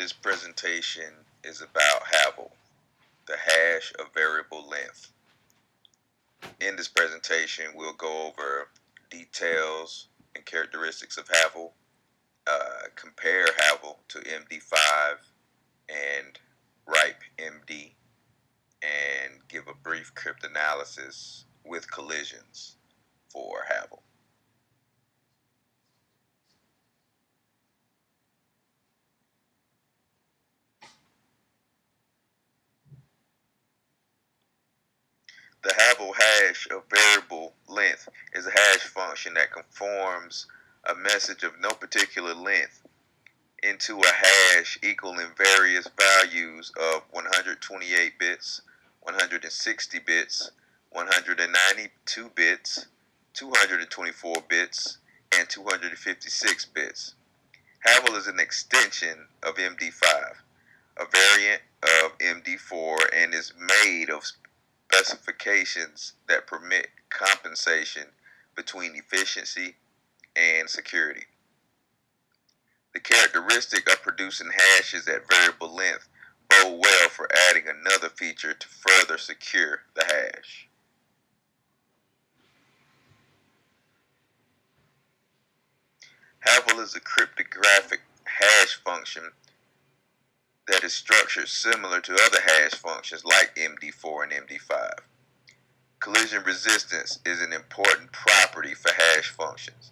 This presentation is about Haval, the hash of variable length. In this presentation, we'll go over details and characteristics of Haval, compare Haval to MD5 and RIPE MD, and give a brief cryptanalysis with collisions for Haval. The Haval hash of variable length is a hash function that conforms a message of no particular length into a hash equaling various values of 128 bits, 160 bits, 192 bits, 224 bits, and 256 bits. Haval is an extension of MD5, a variant of MD4, and is made of specifications that permit compensation between efficiency and security. The characteristic of producing hashes at variable length bode well for adding another feature to further secure the hash. Haval is a cryptographic hash function that is structured similar to other hash functions like MD4 and MD5. Collision resistance is an important property for hash functions.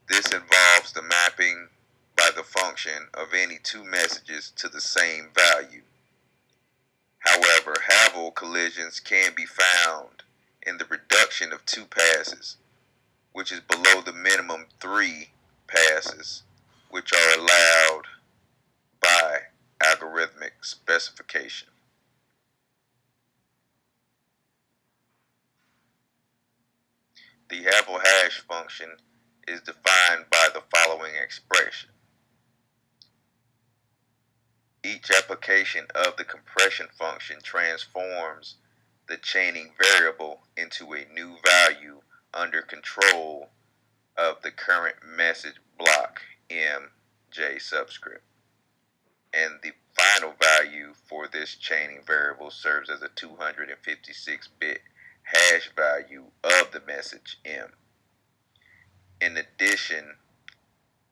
This involves the mapping by the function of any two messages to the same value. However, Haval collisions can be found in the reduction of two passes, which is below the minimum 3 passes, which are allowed by algorithmic specification. The Haval hash function is defined by the following expression. Each application of the compression function transforms the chaining variable into a new value under control of the current message block MJ subscript. And the final value for this chaining variable serves as a 256-bit hash value of the message M. In addition,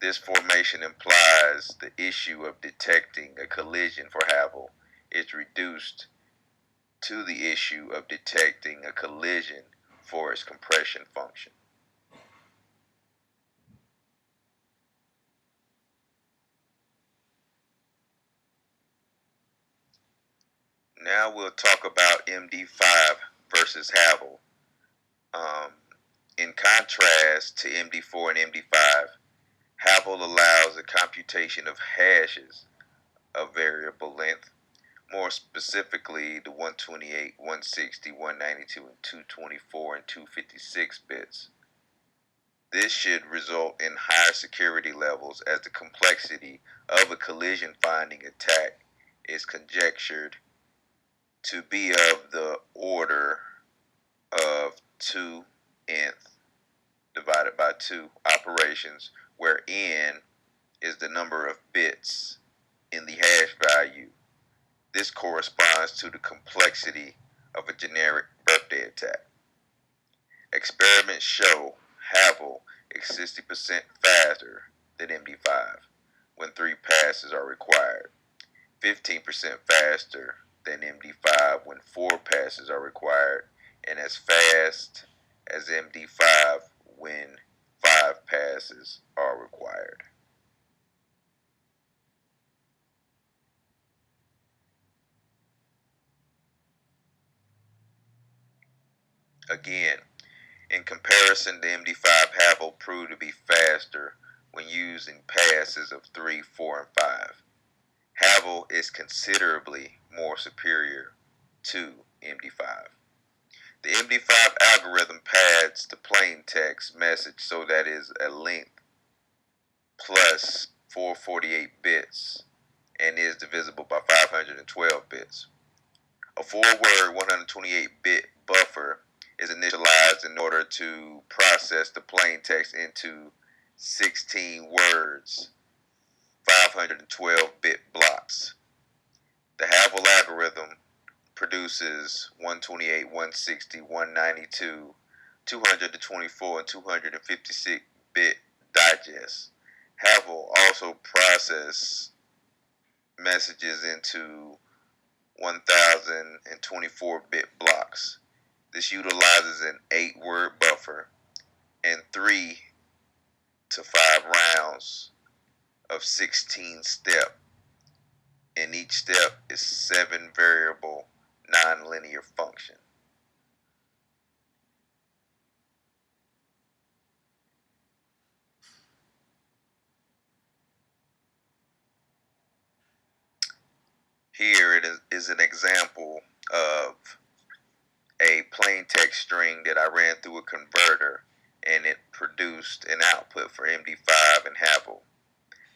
this formation implies the issue of detecting a collision for Haval is reduced to the issue of detecting a collision for its compression function. Now we'll talk about MD5 versus Haval. In contrast to MD4 and MD5, Haval allows the computation of hashes of variable length, more specifically the 128, 160, 192, and 224 and 256 bits. This should result in higher security levels as the complexity of a collision finding attack is conjectured to be of the order of 2 nth divided by 2 operations, where n is the number of bits in the hash value. This corresponds to the complexity of a generic birthday attack. Experiments show Haval is 60% faster than MD5 when 3 passes are required, 15% faster than MD5 when 4 passes are required, and as fast as MD5 when 5 passes are required. Again, in comparison to MD5, Haval proved to be faster when using passes of 3, 4, and 5. Haval is considerably more superior to MD5. The MD5 algorithm pads the plain text message so that it is a length plus 448 bits and is divisible by 512 bits. A 4-word 128-bit buffer is initialized in order to process the plain text into 16 words, 512-bit blocks. The Havel algorithm produces 128, 160, 192, 224, and 256-bit digests. Havel also processes messages into 1024-bit blocks. This utilizes an 8-word buffer and 3 to 5 rounds of 16 step. And each step is 7 variable nonlinear function. Here it is an example of a plain text string that I ran through a converter and it produced an output for MD5 and Havel.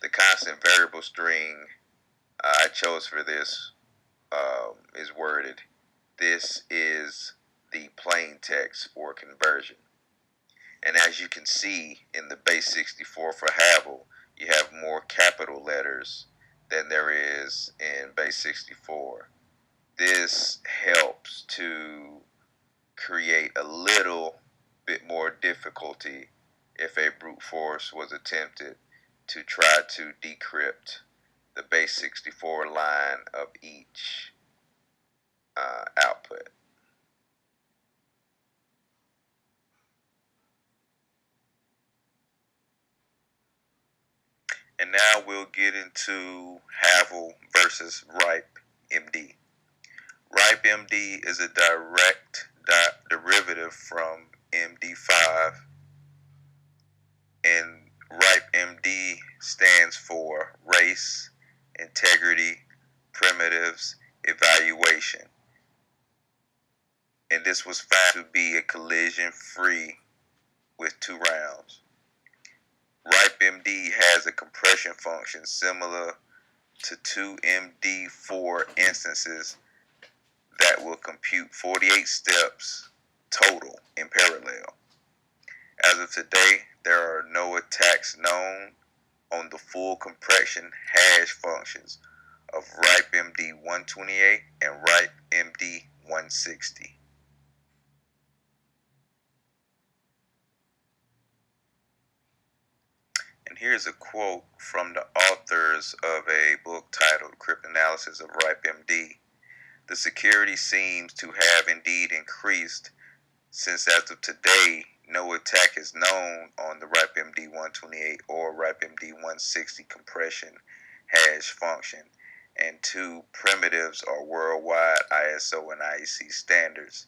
The constant variable string I chose for this is worded, "This is the plain text for conversion." And as you can see in the base 64 for Havel, you have more capital letters than there is in base 64. This helps to create a little bit more difficulty if a brute force was attempted to try to decrypt the base 64 line of each output. And now we'll get into Havel versus Ripe MD. Ripe MD is a direct derivative from MD5, and Ripe MD stands for race, integrity, primitives, evaluation. And this was found to be a collision free with 2 rounds. Ripe MD has a compression function similar to 2 MD4 instances that will compute 48 steps total in parallel. As of today, there are no attacks known on the full compression hash functions of Ripe MD 128 and Ripe MD 160. And here's a quote from the authors of a book titled Cryptanalysis of Ripe MD. The security seems to have indeed increased since as of today, no attack is known on the Ripe MD 128 or Ripe MD 160 compression hash function, and 2 primitives are worldwide ISO and IEC standards.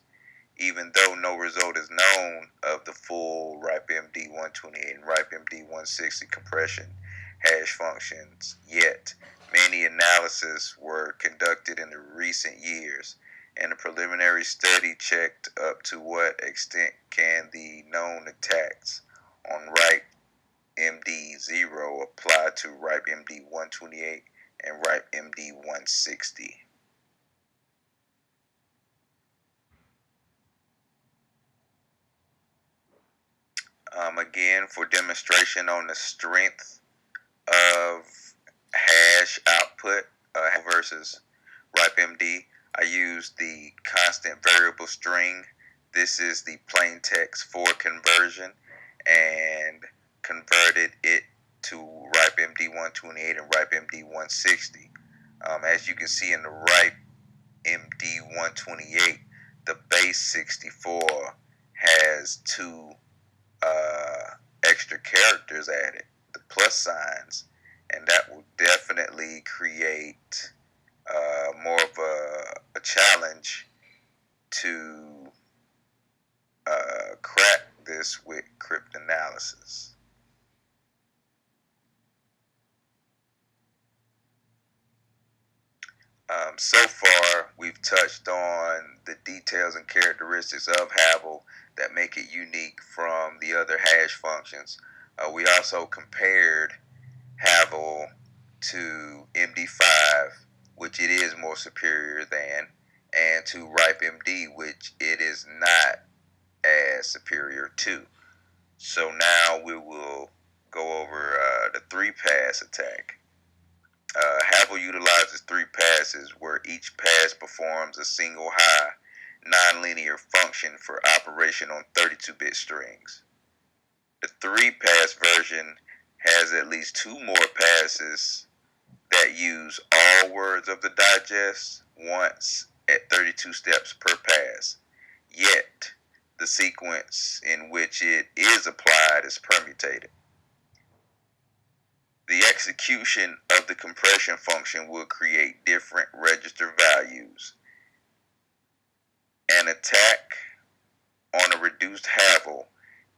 Even though no result is known of the full Ripe MD 128 and Ripe MD 160 compression hash functions yet, many analyses were conducted in the recent years, and a preliminary study checked up to what extent can the known attacks on Ripe MD 0 apply to Ripe MD 128 and Ripe MD 160. Again, for demonstration on the strength of hash output versus Ripe MD, I used the constant variable string. This is the plain text for conversion, and converted it to Ripe MD 128 and Ripe MD 160. As you can see in the Ripe MD 128, the base 64 has 2 extra characters added, the plus signs, and that will definitely create more of a challenge to crack this with cryptanalysis. So far, we've touched on the details and characteristics of Havel that make it unique from the other hash functions. We also compared Havel to MD5, which it is more superior than, and to Ripe MD, which it is not as superior to. So now we will go over the 3-pass attack. Havel utilizes three passes where each pass performs a single high nonlinear function for operation on 32-bit strings. The three-pass version has at least two more passes that use all words of the digest once at 32 steps per pass. Yet, the sequence in which it is applied is permutated. The execution of the compression function will create different register values. An attack on a reduced Havel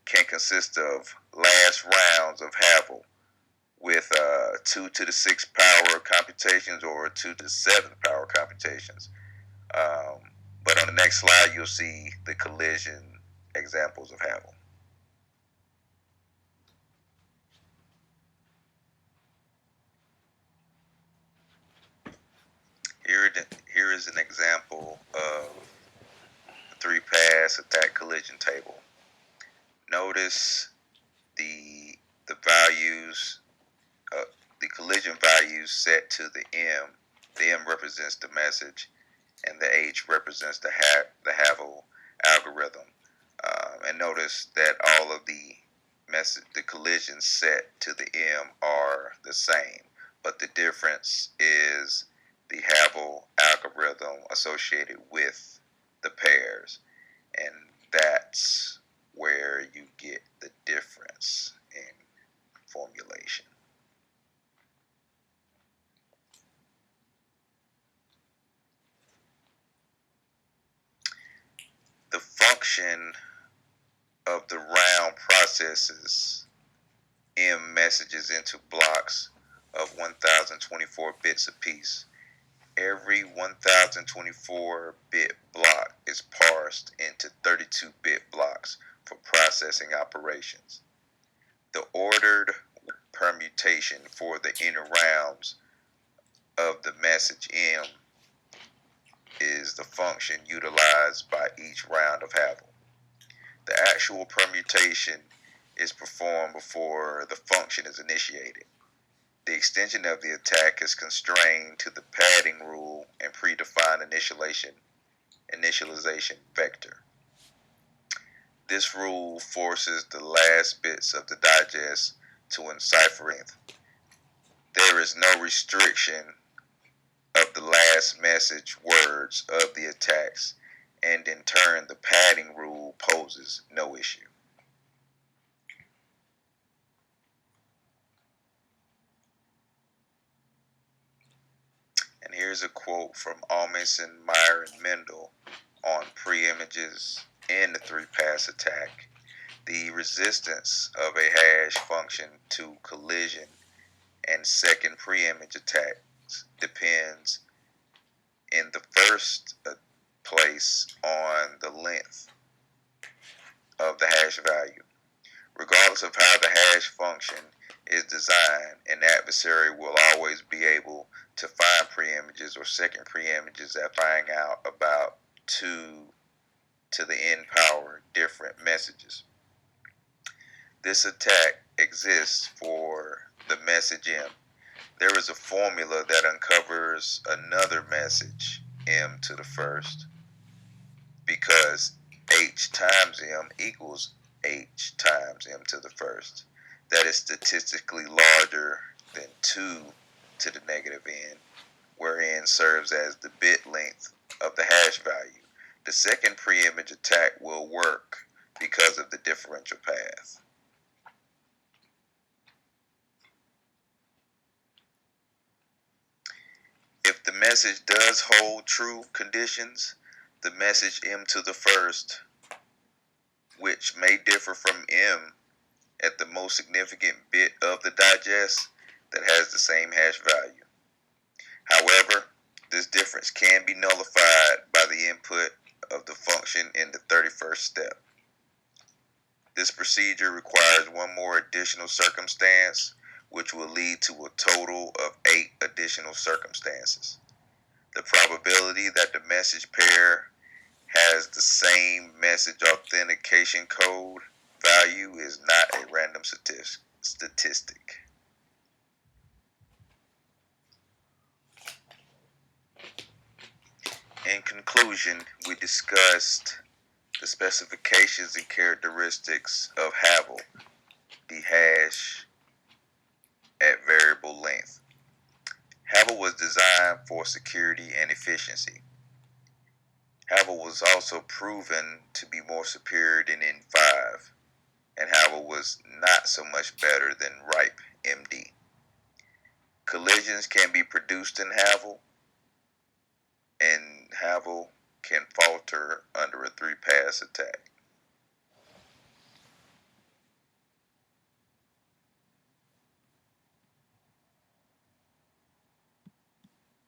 can consist of last rounds of Havel with 2 to the 6th power computations or 2 to the 7th power computations. But on the next slide, you'll see the collision examples of Havel. Here is an example of the three-pass attack collision table. Notice the values, the collision values set to the M. The M represents the message, and the H represents the Havel algorithm. And notice that all of the collisions set to the M are the same, but the difference is the Havel algorithm associated with the pairs, and that's where you get the difference in formulation. The function of the round processes M messages into blocks of 1024 bits apiece. Every 1024-bit block is parsed into 32-bit blocks for processing operations. The ordered permutation for the inner rounds of the message M is the function utilized by each round of Havel. The actual permutation is performed before the function is initiated. The extension of the attack is constrained to the padding rule and predefined initialization vector. This rule forces the last bits of the digest to encipher it. There is no restriction of the last message words of the attacks, and in turn the padding rule poses no issue. And here's a quote from Almason, Meyer, and Mendel on preimages in the three-pass attack. The resistance of a hash function to collision and second preimage attacks depends in the first place on the length of the hash value. Regardless of how the hash function is designed, an adversary will always be able to find preimages or second preimages after finding out about 2 to the n power different messages. This attack exists for the message M. There is a formula that uncovers another message M to the first, because H times M equals H times M to the first. That is statistically larger than 2 to the negative n, where n serves as the bit length of the hash value. The second preimage attack will work because of the differential path. If the message does hold true conditions, the message M to the first, which may differ from M at the most significant bit of the digest that has the same hash value. However, this difference can be nullified by the input of the function in the 31st step. This procedure requires one more additional circumstance, which will lead to a total of 8 additional circumstances. The probability that the message pair has the same message authentication code value is not a random statistic. In conclusion, we discussed the specifications and characteristics of Havel, the hash at variable length. Havel was designed for security and efficiency. Havel was also proven to be more superior than N5, and Havel was not so much better than Ripe MD. Collisions can be produced in Havel, and Havel can falter under a 3-pass attack.